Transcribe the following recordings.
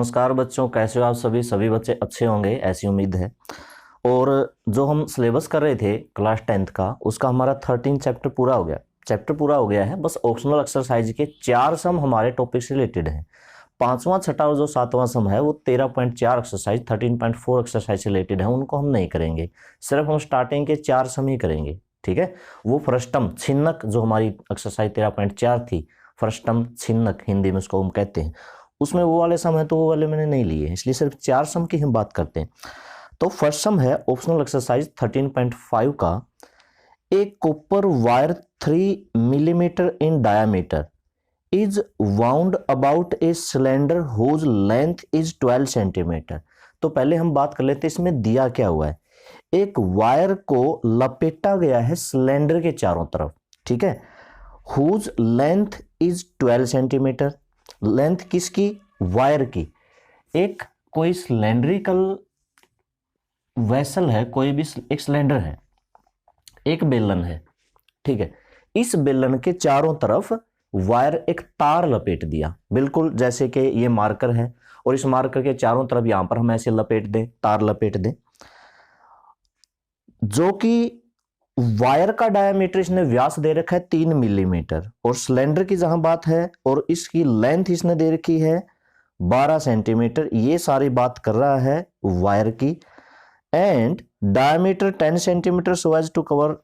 नमस्कार बच्चों, कैसे हो आप सभी बच्चे अच्छे होंगे ऐसी उम्मीद है। और जो हम सिलेबस कर रहे थे क्लास 10th का, उसका हमारा 13 चैप्टर पूरा हो गया। चैप्टर पूरा हो गया है, बस ऑप्शनल एक्सरसाइज के 4 सम हमारे टॉपिक से रिलेटेड हैं। 5वां, 6वां और जो 7वां सम है वो 13.4 एक्सरसाइज 13.4 एक्सरसाइज से रिलेटेड है, उनको हम नहीं करेंगे। सिर्फ हम स्टार्टिंग के 4 सम ही करेंगे, ठीक है। वो फ्रस्टम छिन्नक जो हमारी एक्सरसाइज 13.4 थी, फ्रस्टम छिन्नक हिंदी में उसको हम कहते हैं, उसमें वो वाले सम है तो वो वाले मैंने नहीं लिए, इसलिए सिर्फ 4 सम की हम बात करते हैं। तो फर्स्ट सम है ऑप्शनल एक्सरसाइज 13.5 का। एक copper wire 3 millimetre in diameter is wound about a cylinder whose length is 12 centimetre. तो पहले हम बात कर लेते हैं इसमें दिया क्या हुआ है। एक वायर को लपेटा गया है सिलेंडर के चारों तरफ, ठीक है। Whose length is 12 centimetre. Length किसकी? वायर की। एक कोई सिलेंड्रिकल वेसल है, कोई भी एक सिलेंडर है, एक बेलन है, ठीक है। इस बेलन के चारों तरफ वायर एक तार लपेट दिया, बिल्कुल जैसे कि ये मार्कर है और इस मार्कर के चारों तरफ यहां पर हम ऐसे लपेट दें, तार लपेट दें, जो कि वायर का डायमीटर इसने व्यास दे रखा है 3 मिलीमीटर और सिलेंडर की जहां बात है और इसकी लेंथ इसने दे रखी है 12 सेंटीमीटर। ये सारी बात कर रहा है वायर की। And diameter 10 centimetre so as to cover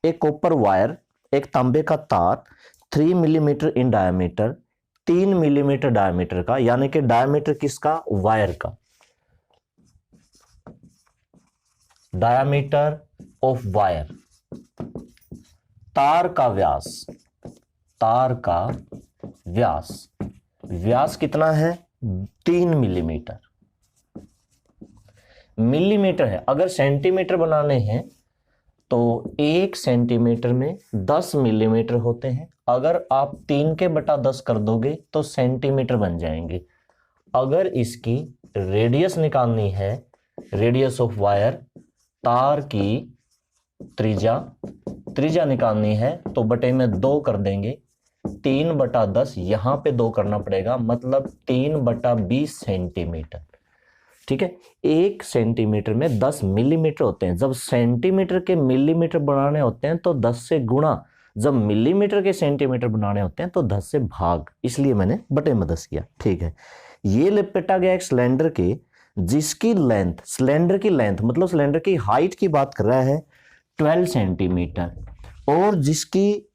एक कॉपर वायर, एक तांबे का तार 3 millimetre in diameter, 3 millimetre diameter का, यानी कि डायमीटर किसका? वायर का। डायमीटर ऑफ वायर, तार का व्यास, तार का व्यास, व्यास कितना है? 3 मिलीमीटर। मिलीमीटर है, अगर सेंटीमीटर बनाने हैं तो 1 सेंटीमीटर में 10 मिलीमीटर होते हैं। अगर आप 3 के बटा 10 कर दोगे तो सेंटीमीटर बन जाएंगे। अगर इसकी रेडियस निकालनी है, रेडियस ऑफ वायर, तार की त्रिज्या निकालनी है तो बटे में 2 कर देंगे। 3 बटा 10 यहां पे 2 करना पड़ेगा, मतलब 3 बटा 20 सेंटीमीटर, ठीक है। 1 सेंटीमीटर में 10 मिलीमीटर होते हैं। जब सेंटीमीटर के मिलीमीटर बनाने होते हैं तो 10 से गुणा, जब मिलीमीटर के सेंटीमीटर बनाने होते हैं तो 10 से भाग, इसलिए मैंने बटे में 10 किया, ठीक है। ये लपेटा गया एक सिलेंडर के, जिसकी लेंथ, सिलेंडर की लेंथ मतलब सिलेंडर की हाइट की बात कर रहा है 12 सेंटीमीटर, और जिसकी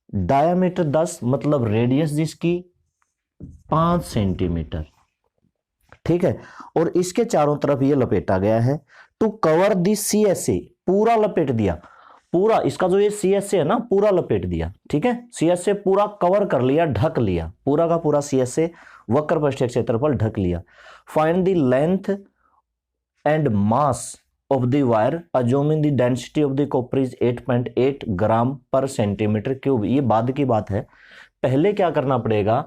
डायमीटर 10 मतलब रेडियस जिसकी 5 सेंटीमीटर, ठीक है। और इसके चारों तरफ ये लपेटा गया है। टू कवर दी CSA, पूरा लपेट दिया, पूरा इसका जो ये CSA है ना, पूरा लपेट दिया, ठीक है। CSA पूरा कवर कर लिया, ढक लिया, पूरा का पूरा CSA वक्र पृष्ठीय क्षेत्रफल ढक लिया। Find the length and mass of the wire assuming the density of the copper is 8.8 ग्राम पर सेंटीमीटर क्यूब। ये बाद की बात है, पहले क्या करना पड़ेगा?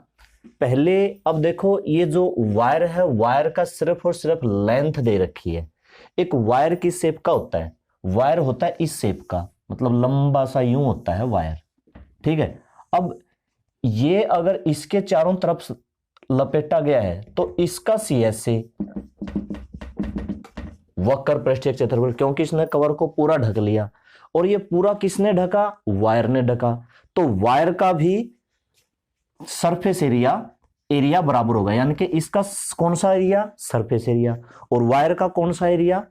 पहले अब देखो, ये जो वायर है, वायर का सिर्फ और सिर्फ लेंथ दे रखी है। एक वायर किस शेप का होता है? वायर होता है इस शेप का, मतलब लंबा सा यूं होता है वायर, ठीक है। अब ये अगर इसके चारों तरफ लपेटा गया है तो इसका CSA वक्र पृष्ठीय क्षेत्रफल, क्योंकि इसने कवर को पूरा ढक लिया, और ये पूरा किसने ढका? वायर ने ढका। तो वायर का भी सरफेस एरिया बराबर होगा, यानी कि इसका कौन सा एरिया? सरफेस एरिया, और वायर का कौन सा एरिया?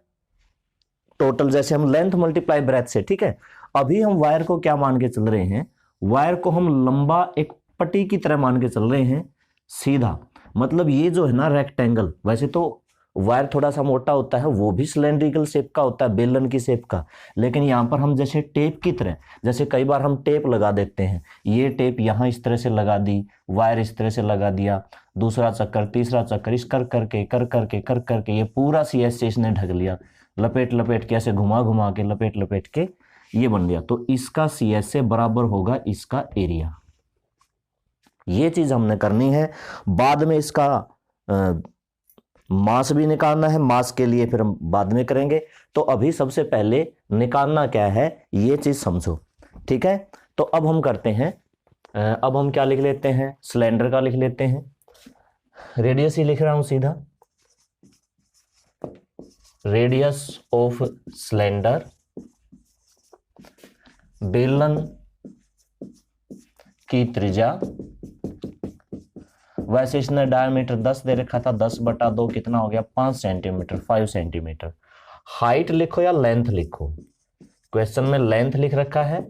टोटल। जैसे हम लेंथ मल्टीप्लाई ब्रेथ से, ठीक है। अभी हम वायर को क्या मान के चल रहे हैं? वायर को हम लंबा एक पट्टी की तरह मान के चल रहे हैं, सीधा। मतलब ये जो है ना रेक्टेंगल, वैसे तो वायर थोड़ा सा मोटा होता है, वो भी सिलेंड्रिकल शेप का होता है, बेलन की शेप का, लेकिन यहां पर हम जैसे टेप की तरह, जैसे कई बार हम टेप लगा देते हैं, ये टेप यहां इस तरह से लगा दी, वायर इस तरह से लगा दिया, दूसरा चक्कर, तीसरा चक्कर, इस कर करके ये पूरा CSA इसने ढक लिया, लपेट के ऐसे घुमा के लपेट के ये बन गया। तो इसका CSA बराबर होगा इसका एरिया। ये चीज हमने करनी है। बाद में इसका मास भी निकालना है, मास के लिए फिर हम बाद में करेंगे। तो अभी सबसे पहले निकालना क्या है ये चीज समझो, ठीक है। तो अब हम करते हैं, अब हम क्या लिख लेते हैं? सिलेंडर का लिख लेते हैं। रेडियस ही लिख रहा हूं सीधा, रेडियस ऑफ सिलेंडर, बेलन की त्रिज्या, वैसे इसने डायमीटर 10 दे रखा था, 10/2 कितना हो गया 5 सेंटीमीटर, 5 सेंटीमीटर। हाइट लिखो या लेंथ लिखो, क्वेश्चन में लेंथ लिख रखा है,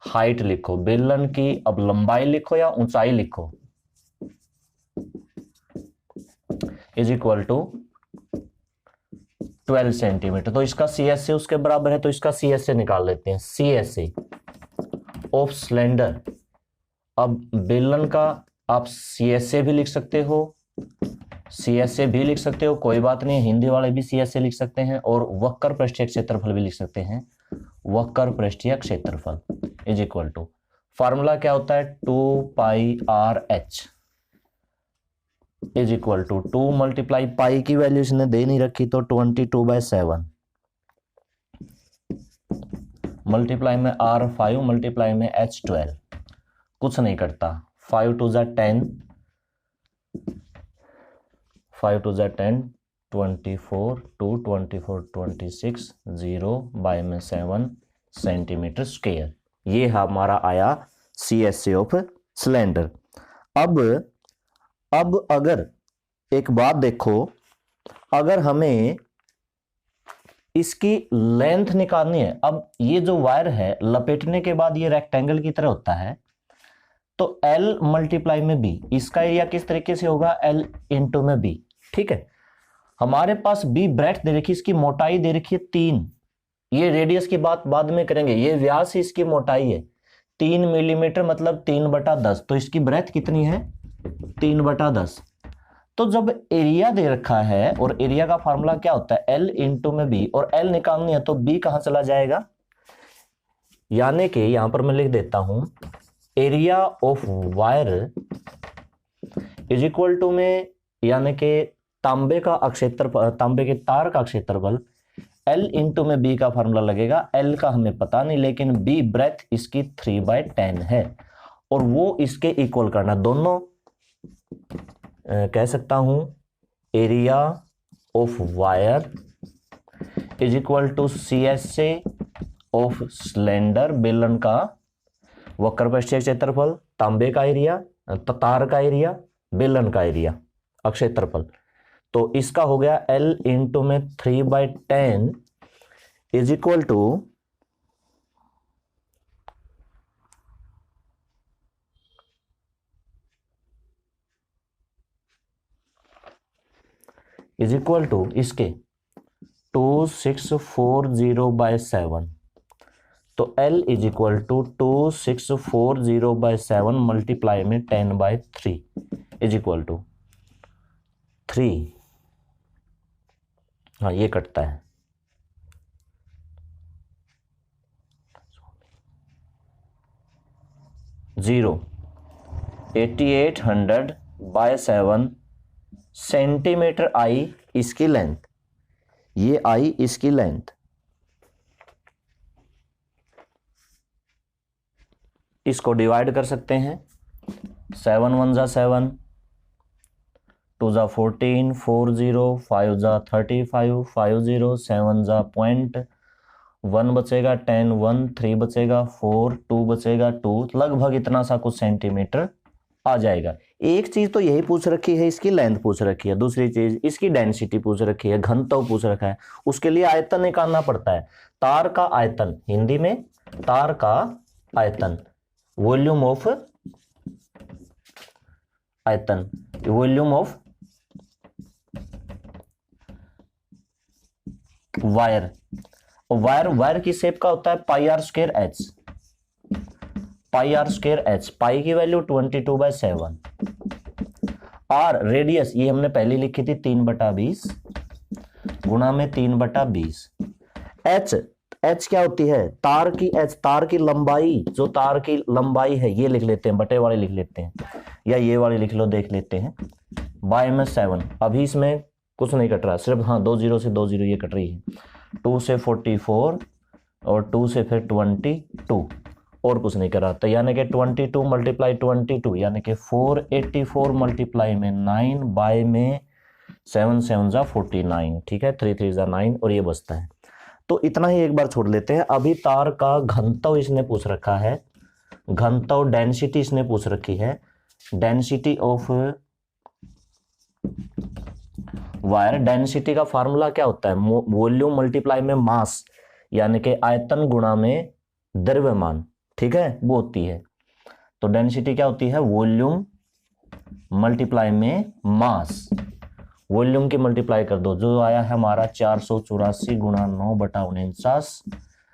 हाइट लिखो, बेलन की अब लंबाई लिखो या ऊंचाई लिखो, इज इक्वल टू 12 सेंटीमीटर। तो इसका सी एस ए उसके बराबर है, तो इसका सी एस ए निकाल लेते हैं, C S A of cylinder. अब बेलन का आप सी एस ए भी लिख सकते हो, सी एस ए भी लिख सकते हो, कोई बात नहीं, हिंदी वाले भी सी एस ए लिख सकते हैं, और वक्र पृष्ठीय क्षेत्रफल भी लिख सकते हैं, वक्र पृष्ठीय क्षेत्रफल इज इक्वल टू, फार्मूला क्या होता है 2πr/h is equal to 2 multiply pi की वैल्यू इसने दे नहीं रखी तो 22/7 मल्टीप्लाई में r5 मल्टीप्लाई में h12, कुछ नहीं करता, 5 2 = 10, 5 2 = 10, 24 2 24 26 0 बाय में 7 सेंटीमीटर स्क्वायर। ये हमारा आया C S A of cylinder. अब अगर एक बात देखो, अगर हमें इसकी लेंथ निकालनी है, अब ये जो वायर है लपेटने के बाद ये रेक्टेंगल की तरह होता है, तो L मल्टीप्लाई में B, इसका एरिया किस तरीके से होगा L इंटू में B, ठीक है। हमारे पास B ब्रेड्थ दे रखी, इसकी मोटाई दे रखी है 3, ये रेडियस की बात बाद में करेंगे, ये व्यास इसकी मोटाई है 3 मिलीमीटर मतलब 3/10, तो इसकी ब्रेड्थ कितनी है 3/10। तो जब एरिया दे रखा है और एरिया का फार्मूला क्या होता है L इंटू में B, और L निकालनी है तो B कहां चला जाएगा, यानी कि यहां पर मैं लिख देता हूं area of wire is equal to में, यानी कि तांबे का क्षेत्रफल, तांबे के तार का क्षेत्रफल L इंटू में B का फार्मूला लगेगा, L का हमें पता नहीं, लेकिन B ब्रेथ इसकी 3/10 है, और वो इसके इक्वल करना, दोनों कह सकता हूं area of wire is equal to C S A of cylinder, बेलन का वक्र पृष्ठीय क्षेत्रफल, तांबे का एरिया, तार का एरिया, बेलन का एरिया क्षेत्रफल, तो इसका हो गया L इंटू में 3/10 इज इक्वल टू इसके 2640/7, तो L is equal to 2640/7 multiply में 10/3 इज इक्वल टू 3, हाँ ये कटता है, जीरो 8800/7 सेंटीमीटर आई इसकी लेंथ, ये आई इसकी लेंथ, इसको डिवाइड कर सकते हैं, 7 1 = 7, 2 * 14, 4 0, 5 * 35, 5 0, 7 * 0.1 बचेगा, 10 1, 3 बचेगा, 4 2 बचेगा, 2, लगभग इतना सा कुछ सेंटीमीटर आ जाएगा। एक चीज तो यही पूछ रखी है, इसकी लेंथ पूछ रखी है, दूसरी चीज इसकी डेंसिटी पूछ रखी है, घनत्व पूछ रखा है, उसके लिए आयतन निकालना पड़ता है, तार का आयतन, हिंदी में तार का आयतन, वॉल्यूम ऑफ आयतन, वॉल्यूम ऑफ वायर, वायर की शेप का होता है πr²h, πr²h, पाई की वैल्यू 22/7, आर रेडियस ये हमने पहले लिखी थी 3/20 गुणा में 3/20, एच क्या होती है तार की, एच तार की लंबाई, जो तार की लंबाई है ये लिख लेते हैं, बटे वाले लिख लेते हैं, या ये वाले लिख लो, देख लेते हैं, बाय में 7, अभी इसमें कुछ नहीं कट रहा, सिर्फ हाँ 2 0 से 2 0 ये कट रही है, 2 से 44 और 2 से फिर 22, और कुछ नहीं करा। तो यानी कि 22 मल्टीप्लाई 22 यानी कि 484 मल्टीप्लाई में 9 बाय में 7 7 जा 49, ठीक है, 3 3 जा 9 और ये बचता है। तो इतना ही एक बार छोड़ लेते हैं। अभी तार का घनत्व इसने पूछ रखा है, घनत्व डेंसिटी इसने पूछ रखी है, डेंसिटी ऑफ वायर। डेंसिटी का फार्मूला क्या होता है, वॉल्यूम मल्टीप्लाई में मास, यानी कि आयतन गुणा में द्रव्यमान, ठीक है, वो होती है। तो डेंसिटी क्या होती है, वॉल्यूम मल्टीप्लाई में मास। वॉल्यूम की मल्टीप्लाई कर दो, जो आया है हमारा 484 गुणा 9/49।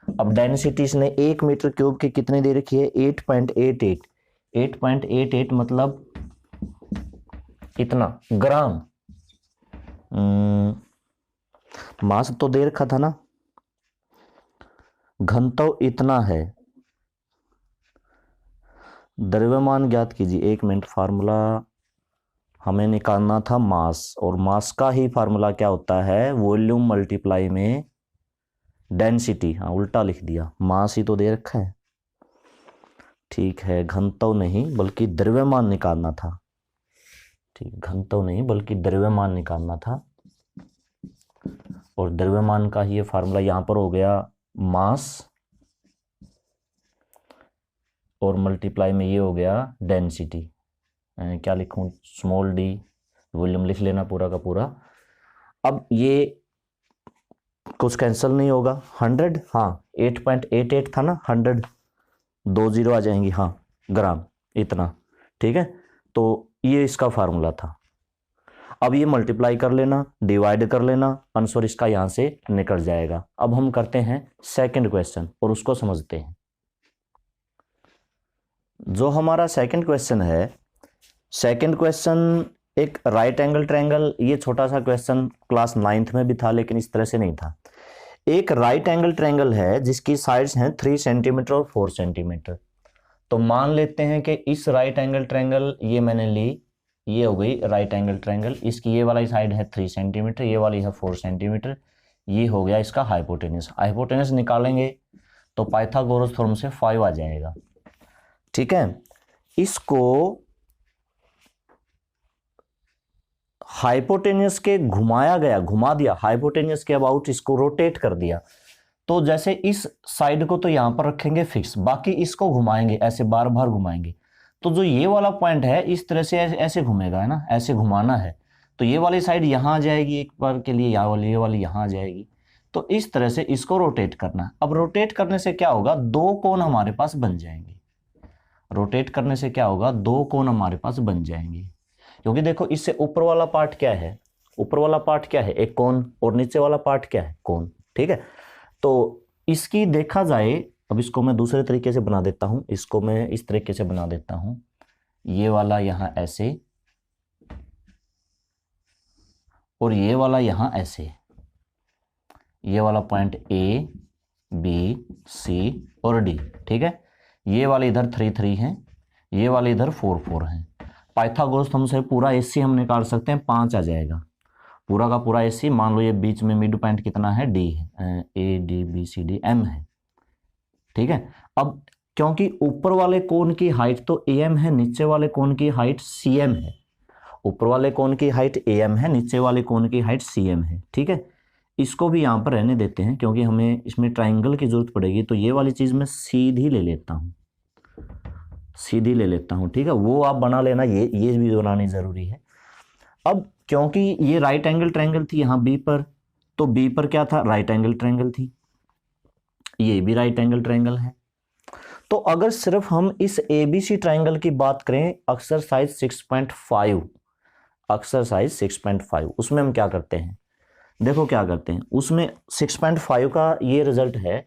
अब डेंसिटी इसने 1 मीटर क्यूब की कितनी दे रखी है, 8.88। 8.88 मतलब इतना ग्राम। मास तो दे रखा था ना, घनत्व इतना है, द्रव्यमान ज्ञात कीजिए। 1 मिनट, फार्मूला हमें निकालना था मास, और मास का ही फार्मूला क्या होता है, वॉल्यूम मल्टीप्लाई में डेंसिटी। हाँ उल्टा लिख दिया, मास ही तो दे रखा है, ठीक है, घनत्व नहीं बल्कि द्रव्यमान निकालना था, ठीक, घनत्व नहीं बल्कि द्रव्यमान निकालना था। और द्रव्यमान का ही ये फार्मूला यहां पर हो गया मास, और मल्टीप्लाई में ये हो गया डेंसिटी। क्या लिखूं, स्मॉल डी, वॉल्यूम लिख लेना पूरा का पूरा। अब ये कुछ कैंसिल नहीं होगा, 100, हाँ 8.88 था ना, 100 2 0 आ जाएंगी, हाँ ग्राम, इतना, ठीक है। तो ये इसका फार्मूला था। अब ये मल्टीप्लाई कर लेना, डिवाइड कर लेना, आंसर इसका यहां से निकल जाएगा। अब हम करते हैं सेकंड क्वेश्चन और उसको समझते हैं। जो हमारा सेकंड क्वेश्चन है, सेकंड क्वेश्चन एक राइट एंगल ट्रायंगल, ये छोटा सा क्वेश्चन क्लास 9th में भी था लेकिन इस तरह से नहीं था। एक राइट एंगल ट्रायंगल है जिसकी साइड्स हैं 3 सेंटीमीटर और 4 सेंटीमीटर। तो मान लेते हैं कि इस राइट एंगल ट्रायंगल, ये मैंने ली, ये हो गई राइट एंगल ट्रायंगल, इसकी ये वाली साइड है 3 सेंटीमीटर, ये वाली है 4 सेंटीमीटर, ये हो गया इसका हाइपोटेनस। हाइपोटेनस निकालेंगे तो पाइथागोरस थ्योरम से 5 आ जाएगा, ठीक है। इसको हाइपोटेनस के घुमाया गया, घुमा दिया, हाइपोटेनस के अबाउट इसको रोटेट कर दिया। तो जैसे इस साइड को तो यहां पर रखेंगे फिक्स, बाकी इसको घुमाएंगे, ऐसे बार बार घुमाएंगे। तो जो ये वाला पॉइंट है इस तरह से ऐसे घूमेगा, है ना, ऐसे घुमाना है। तो ये वाली साइड यहां आ जाएगी एक बार के लिए, ये वाली यहां आ जाएगी। तो इस तरह से इसको रोटेट करना। अब रोटेट करने से क्या होगा, 2 कोण हमारे पास बन जाएंगे। रोटेट करने से क्या होगा, 2 कोण हमारे पास बन जाएंगे। क्योंकि देखो इससे ऊपर वाला पार्ट क्या है, ऊपर वाला पार्ट क्या है, एक कोण, और नीचे वाला पार्ट क्या है, कोण, ठीक है। तो इसकी देखा जाए, अब इसको मैं दूसरे तरीके से बना देता हूं, इसको मैं इस तरीके से बना देता हूं, ये वाला यहां ऐसे और ये वाला यहां ऐसे, ये वाला पॉइंट A B C और D, ठीक है। ये वाले इधर 3 3 हैं, ये वाले इधर 4 4 हैं। पाइथागोरस थ्योरम से पूरा AC हम निकाल सकते हैं, 5 आ जाएगा पूरा का पूरा AC। मान लो ये बीच में मिड पॉइंट कितना है, D है, A D B C D M है, ठीक है। अब क्योंकि ऊपर वाले कोण की हाइट तो AM है, नीचे वाले कोण की हाइट CM है। ऊपर वाले कोण की हाइट AM है, नीचे वाले कोण की हाइट CM है, ठीक है। इसको भी यहां पर रहने देते हैं क्योंकि हमें इसमें ट्राइंगल की जरूरत पड़ेगी। तो ये वाली चीज मैं सीधी ले लेता हूं, सीधी ले लेता हूं, ठीक है। वो आप बना लेना, ये भी बनानी जरूरी है। अब क्योंकि ये राइट एंगल ट्रायंगल थी यहां B पर, तो B पर क्या था, राइट एंगल ट्रायंगल थी, ये भी राइट एंगल ट्रायंगल है। तो अगर सिर्फ हम इस ABC ट्रायंगल की बात करें, एक्सरसाइज 6.5, एक्सरसाइज 6.5, उसमें हम क्या करते हैं, देखो क्या करते हैं उसमें। 6.5 का ये रिजल्ट है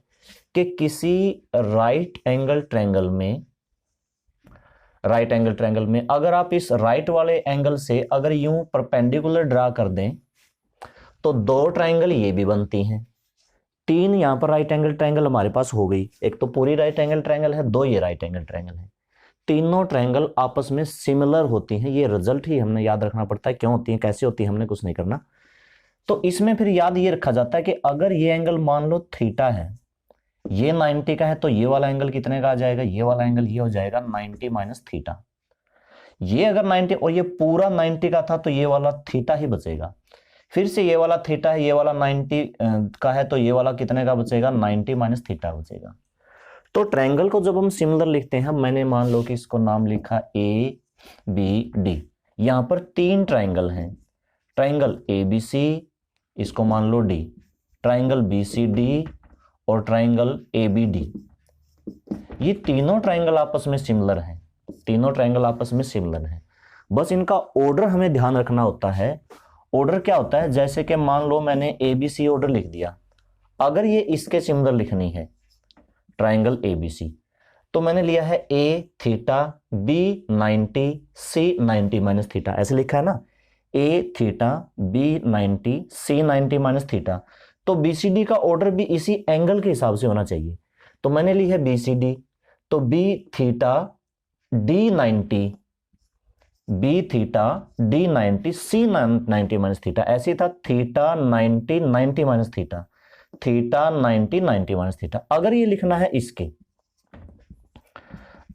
कि किसी राइट एंगल ट्रायंगल में अगर आप इस राइट वाले एंगल से अगर यूं परपेंडिकुलर ड्रा कर दें तो 2 ट्रायंगल ये भी बनती हैं, 3 यहां पर राइट एंगल ट्रायंगल हमारे पास हो गई। एक तो पूरी राइट एंगल ट्रायंगल है, 2 ये राइट एंगल ट्रायंगल है। तीनों ट्रायंगल आपस में सिमिलर होती हैं। ये रिजल्ट ही हमने याद रखना पड़ता है, क्यों होती है, कैसे होती है, हमने कुछ नहीं करना। तो इसमें फिर याद ये रखा जाता है कि अगर ये एंगल मान लो थीटा है, ये 90 का है तो ये वाला एंगल कितने का आ जाएगा, ये वाला एंगल ये हो जाएगा 90 माइनस थीटा। ये अगर 90 और ये पूरा 90 का था तो ये वाला थीटा ही बचेगा। फिर से ये वाला थीटा है, ये वाला 90 का है तो ये वाला कितने का बचेगा, 90 माइनस थीटा बचेगा। तो ट्रायंगल को जब हम सिमिलर लिखते हैं, मैंने मान लो कि इसको नाम लिखा ए बी डी। यहां पर 3 ट्रायंगल हैं, ट्रायंगल ए बी सी, इसको मान लो D, triangle B C D और ट्रायंगल ए बी डी। ये तीनों ट्रायंगल आपस में सिमिलर हैं, तीनों ट्रायंगल आपस में सिमिलर हैं। बस इनका ऑर्डर हमें ध्यान रखना होता है। ऑर्डर क्या होता है, जैसे कि मान लो मैंने ए बी सी ऑर्डर लिख दिया, अगर ये इसके सिमिलर लिखनी है ट्रायंगल ए बी सी, तो मैंने लिया है ए theta B 90 C 90 minus theta, ऐसे लिखा है ना, ए theta B 90 C 90 minus theta. तो बी सी डी का ऑर्डर भी इसी एंगल के हिसाब से होना चाहिए। तो मैंने ली है बी सी डी, तो B theta D 90, B theta D 90 C 90 minus theta, ऐसे ही था theta 90 90 minus theta, theta 90 90 minus theta. अगर ये लिखना है इसके,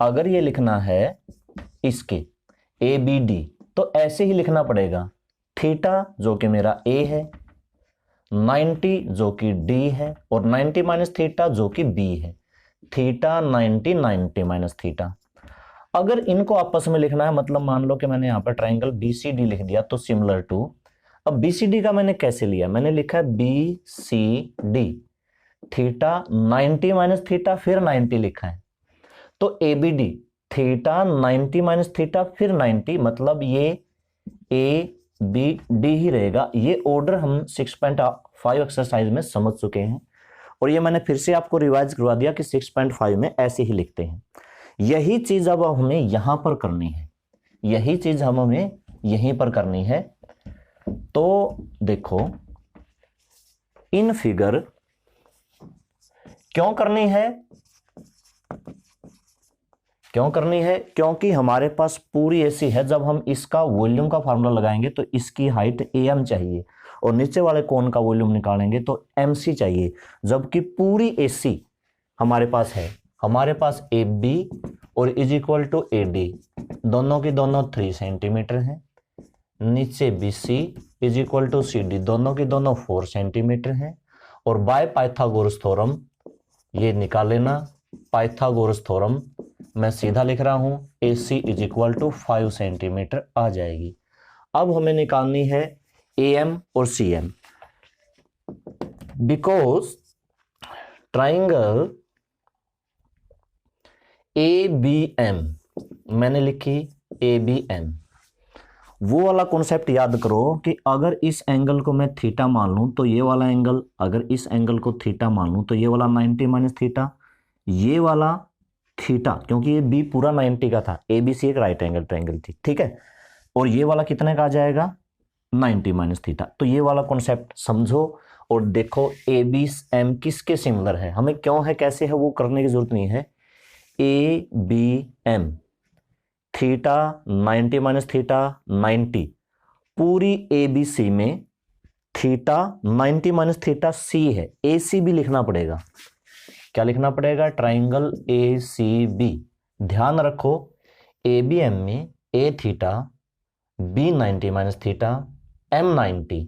अगर ये लिखना है इसके ए बी डी, तो ऐसे ही लिखना पड़ेगा, थीटा जो कि मेरा ए है, 90 जो कि डी है, और 90 माइनस थीटा जो कि बी है, थीटा 90 90 माइनस थीटा। अगर इनको आपस में लिखना है, मतलब मान लो कि मैंने यहां पर ट्रायंगल बी सी डी लिख दिया, तो सिमिलर टू, अब बी सी डी का मैंने कैसे लिया, मैंने लिखा है B C D, theta 90 minus theta फिर 90 लिखा है, तो A B D theta 90 minus theta फिर 90, मतलब ये ए बी डी ही रहेगा। ये ऑर्डर हम 6.5 एक्सरसाइज में समझ चुके हैं, और ये मैंने फिर से आपको रिवाइज करवा दिया कि 6.5 में ऐसे ही लिखते हैं। यही चीज अब हमें यहां पर करनी है, यही चीज हमें यहीं पर करनी है। तो देखो, इन फिगर क्यों करनी है, क्यों करनी है, क्योंकि हमारे पास पूरी ऐसी है, जब हम इसका वॉल्यूम का फार्मूला लगाएंगे तो इसकी हाइट एम चाहिए, और नीचे वाले कोन का वॉल्यूम निकालेंगे तो एमसी चाहिए, जबकि पूरी एसी हमारे पास है, हमारे पास ए बी और is equal to A D, दोनों की दोनों 3 सेंटीमीटर हैं, नीचे B C is equal to C D, दोनों की दोनों 4 सेंटीमीटर हैं, और बाय पाइथागोरस थ्योरम ये निकाल लेना, पाइथागोरस थ्योरम मैं सीधा लिख रहा हूं, A C is equal to 5 centimetre आ जाएगी। अब हमें निकालनी है ए एम और C M, because triangle A B M, मैंने लिखी ए बी एम, वो वाला कॉन्सेप्ट याद करो कि अगर इस एंगल को मैं थीटा मान लूं तो ये वाला एंगल, अगर इस एंगल को थीटा मान लूं तो ये वाला 90 माइनस थीटा, ये वाला थीटा, क्योंकि ये बी पूरा 90 का था, ए बी सी एक राइट एंगल ट्रायंगल थी, ठीक है, और ये वाला कितने का आ जाएगा 90 माइनस थीटा। तो ये वाला कॉन्सेप्ट समझो और देखो ए बी एम किसके सिमिलर है, हमें क्यों है कैसे है वो करने की जरूरत नहीं है। A B M theta 90 minus theta 90, पूरी ए बी सी में थीटा 90 माइनस थीटा सी है, ए सी भी लिखना पड़ेगा, क्या लिखना पड़ेगा, ट्राइंगल ए सी बी। ध्यान रखो ए बी एम में A theta B 90 minus theta M 90,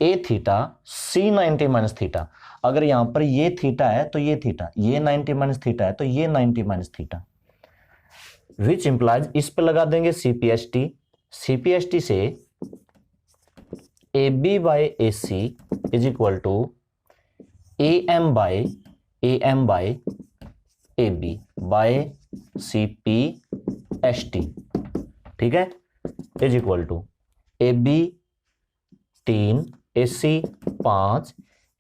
A theta C 90 minus theta, अगर यहां पर ये थीटा है तो ये थीटा, ये 90 माइनस थीटा है तो ये 90 माइनस थीटा, विच इंप्लाइज, इस पे लगा देंगे सीपीएसटी, सीपीएसटी से A B by A C is equal to A M by A B by C P S T, ठीक है, is equal to A B 3 A C 5,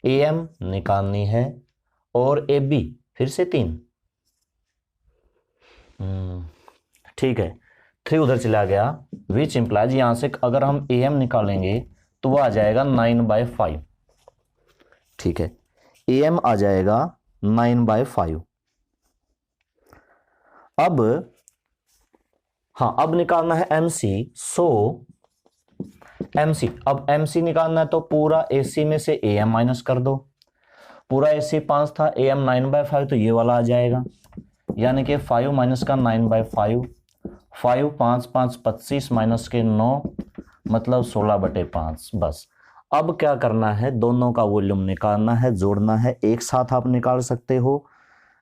A M निकालनी है और ए बी फिर से 3, ठीक है, 3 उधर चला गया, विच इंप्लाइज यहां से अगर हम ए एम निकालेंगे तो वो आ जाएगा 9/5, ठीक है, ए एम आ जाएगा 9/5। अब हाँ, अब निकालना है MC, सो MC, अब MC निकालना है तो पूरा AC में से AM माइनस कर दो, पूरा AC 5 था, AM 9/5, तो ये वाला आ जाएगा, यानी कि 5 माइनस का 9/5, 5 5 5 25 माइनस के 9, मतलब 16/5। बस अब क्या करना है, दोनों का वॉल्यूम निकालना है, जोड़ना है, एक साथ आप निकाल सकते हो।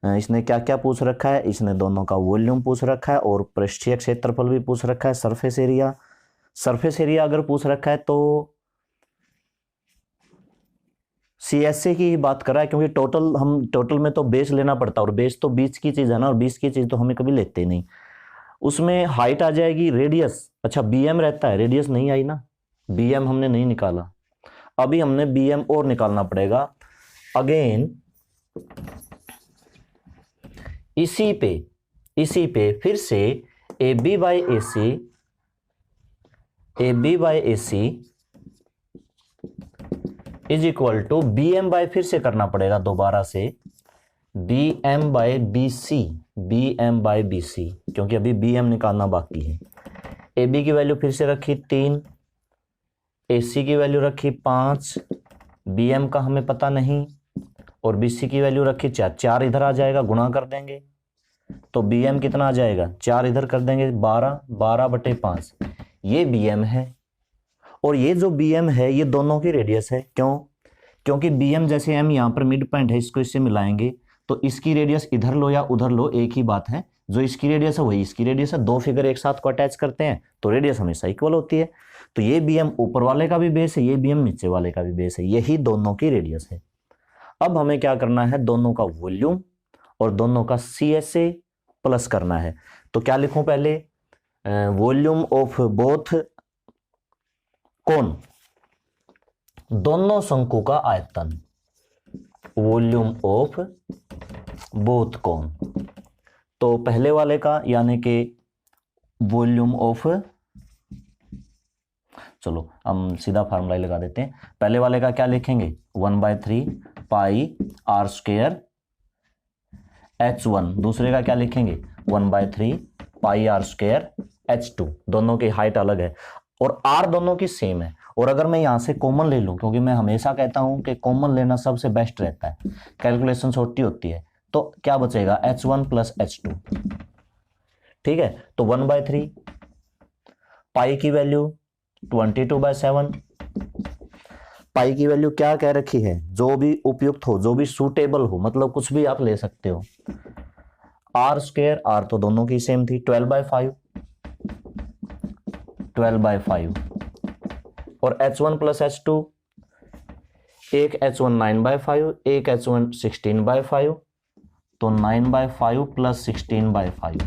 इसने क्या क्या पूछ रखा है, इसने दोनों का वॉल्यूम पूछ रखा है और पृष्ठीय क्षेत्रफल भी पूछ रखा है, सरफेस एरिया। सरफेस एरिया अगर पूछ रखा है तो CSA की ही बात कर रहा है, क्योंकि टोटल में तो बेस लेना पड़ता है, और बेस तो बीच की चीज है ना, और बीच की चीज तो हमें कभी लेते नहीं। उसमें हाइट आ जाएगी, रेडियस, अच्छा BM रहता है, रेडियस नहीं आई ना, BM हमने नहीं निकाला, अभी हमने BM और निकालना पड़ेगा। अगेन इसी पे फिर से AB by AC is equal to BM by, फिर से करना पड़ेगा दोबारा से, BM बाई BC, क्योंकि अभी BM निकालना बाकी है। AB की वैल्यू फिर से रखी 3, AC की वैल्यू रखी 5, BM का हमें पता नहीं, और BC की वैल्यू रखी 4, 4 इधर आ जाएगा, गुणा कर देंगे तो BM कितना आ जाएगा, 4 इधर कर देंगे, 12/5, ये BM है। और ये जो BM है ये दोनों की रेडियस है, क्यों, क्योंकि BM जैसे M यहाँ पर मिड पॉइंट है, इसको इससे मिलाएंगे तो इसकी रेडियस इधर लो या उधर लो एक ही बात है, जो इसकी रेडियस है वही इसकी रेडियस है, दो फिगर एक साथ को अटैच करते हैं तो रेडियस हमेशा इक्वल होती है। तो ये BM ऊपर वाले का भी बेस है, ये BM नीचे वाले का भी बेस है, यही दोनों की रेडियस है। अब हमें क्या करना है, दोनों का वॉल्यूम और दोनों का CSA प्लस करना है। तो क्या लिखूं पहले, वॉल्यूम ऑफ बोथ कोन, दोनों शंकु का आयतन, वॉल्यूम ऑफ बोथ कोन। तो पहले वाले का यानी कि वॉल्यूम ऑफ, चलो हम सीधा फार्मूला लगा देते हैं, पहले वाले का क्या लिखेंगे, 1/3 पाई r स्क्वायर H1, दूसरे का क्या लिखेंगे, 1/3 पाई r स्क्वायर H2। दोनों की हाइट अलग है और r दोनों की सेम है। और अगर मैं यहां से कॉमन ले लूं, क्योंकि मैं हमेशा कहता हूं कि कॉमन लेना सबसे बेस्ट रहता है, कैलकुलेशन छोटी होती है, तो क्या बचेगा, H1 प्लस H2, ठीक है। तो 1/3 पाई की वैल्यू 22/7, पाई की वैल्यू क्या कह रखी है, जो भी उपयुक्त हो, जो भी सूटेबल हो, मतलब कुछ भी आप ले सकते हो। r स्क्वायर, r तो दोनों की सेम थी, 12/5 और H1 प्लस H2, एक H1 9/5, एक H1 16/5, तो 9/5 प्लस 16/5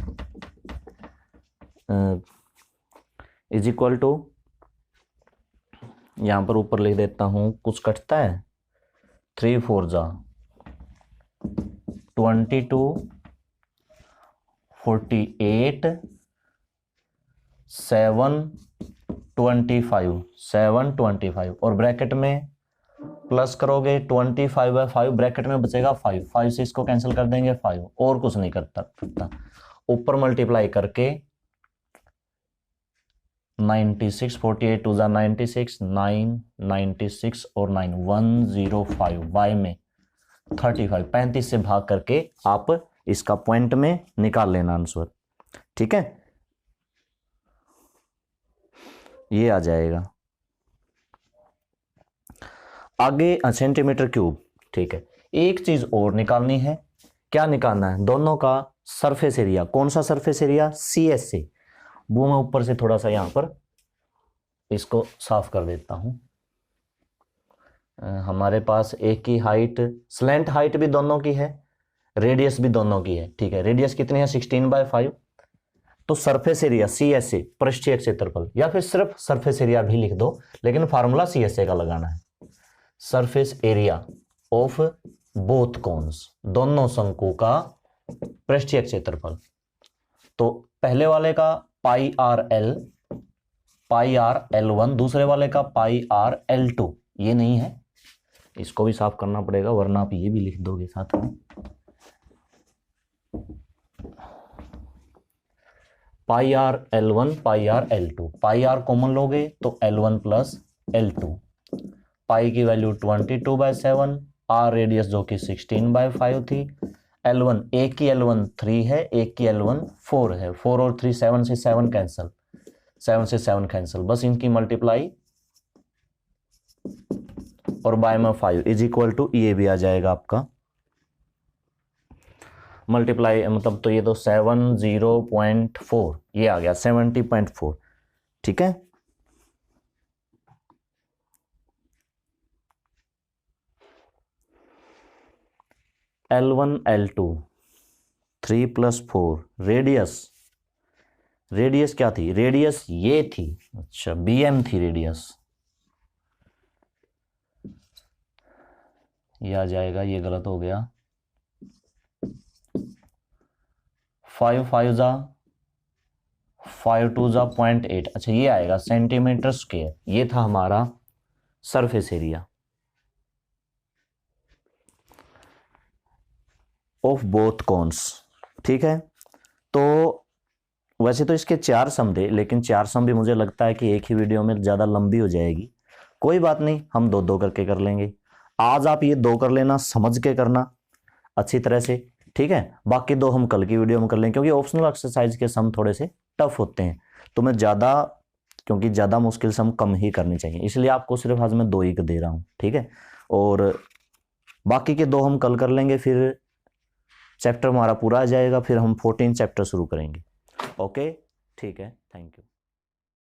इज इक्वल टू, यहां पर ऊपर लिख देता हूं, कुछ कटता है, 3 4 जा 22, 48, 725 और ब्रैकेट में प्लस करोगे 25/5, ब्रैकेट में बचेगा 5 से इसको कैंसिल कर देंगे 5, और कुछ नहीं करता, ऊपर मल्टीप्लाई करके 96, 48 2 96, 9 96 और 9 105, बाय में 35, 35 से भाग करके आप इसका पॉइंट में निकाल लेना आंसर, ठीक है, ये आ जाएगा। आगे सेंटीमीटर क्यूब, ठीक है। एक चीज और निकालनी है, क्या निकालना है, दोनों का सरफेस एरिया। कौन सा सरफेस एरिया, CSA। वो मैं ऊपर से थोड़ा सा यहां पर इसको साफ कर देता हूं। हमारे पास एक ही हाइट, स्लैंट हाइट भी दोनों की है, रेडियस भी दोनों की है, ठीक है। रेडियस कितनी है, 16/5। तो सरफेस एरिया CSA, पृष्ठीय क्षेत्रफल, या फिर सिर्फ सरफेस एरिया भी लिख दो, लेकिन फार्मूला CSA का लगाना है। Surface area of both cones, दोनों शंकु का पृष्ठीय क्षेत्रफल। तो पहले वाले का पाई आर L1, दूसरे वाले का पाई आर L2, ये नहीं है, इसको भी साफ करना पड़ेगा, वरना आप ये भी लिख दोगे साथ में। Pi r L1 pi r L2, pi r common लोगे तो L1 प्लस L2, पाई की वैल्यू 22/7, आर रेडियस जो कि 16/5 थी। L1, एक की L1 3 है, एक की L1 4 है, 4 और 3 7 से 7 कैंसिल, 7 से 7 कैंसिल, बस इनकी मल्टीप्लाई और बाय में 5 इज इक्वल टू ये भी आ जाएगा आपका मल्टीप्लाई, मतलब तो ये तो 70.4 ये आ गया 70.4। ठीक है, L1 L2 3 + 4 रेडियस क्या थी, रेडियस ये थी, अच्छा BM थी रेडियस, ये आ जाएगा, ये गलत हो गया, 5 5 जा 5 2 जा 0.8, अच्छा ये आएगा सेंटीमीटर स्क्वायर, ये था हमारा surface area of both cones. ठीक है, तो वैसे तो इसके 4 सम थे, लेकिन 4 सम भी मुझे लगता है कि एक ही वीडियो में ज़्यादा लंबी हो जाएगी। कोई बात नहीं, हम 2-2 करके कर लेंगे। आज आप ये 2 कर लेना, समझ के करना अच्छी तरह से, ठीक है। बाकी 2 हम कल की वीडियो में कर लेंगे, क्योंकि ऑप्शनल एक्सरसाइज के सम थोड़े से टफ होते हैं, तो मैं क्योंकि ज़्यादा मुश्किल सम कम ही करनी चाहिए, इसलिए आपको सिर्फ आज मैं 2 ही दे रहा हूँ। ठीक है, और बाकी के 2 हम कल कर लेंगे, फिर चैप्टर हमारा पूरा आ जाएगा, फिर हम 14 चैप्टर शुरू करेंगे। ओके, ठीक है, थैंक यू।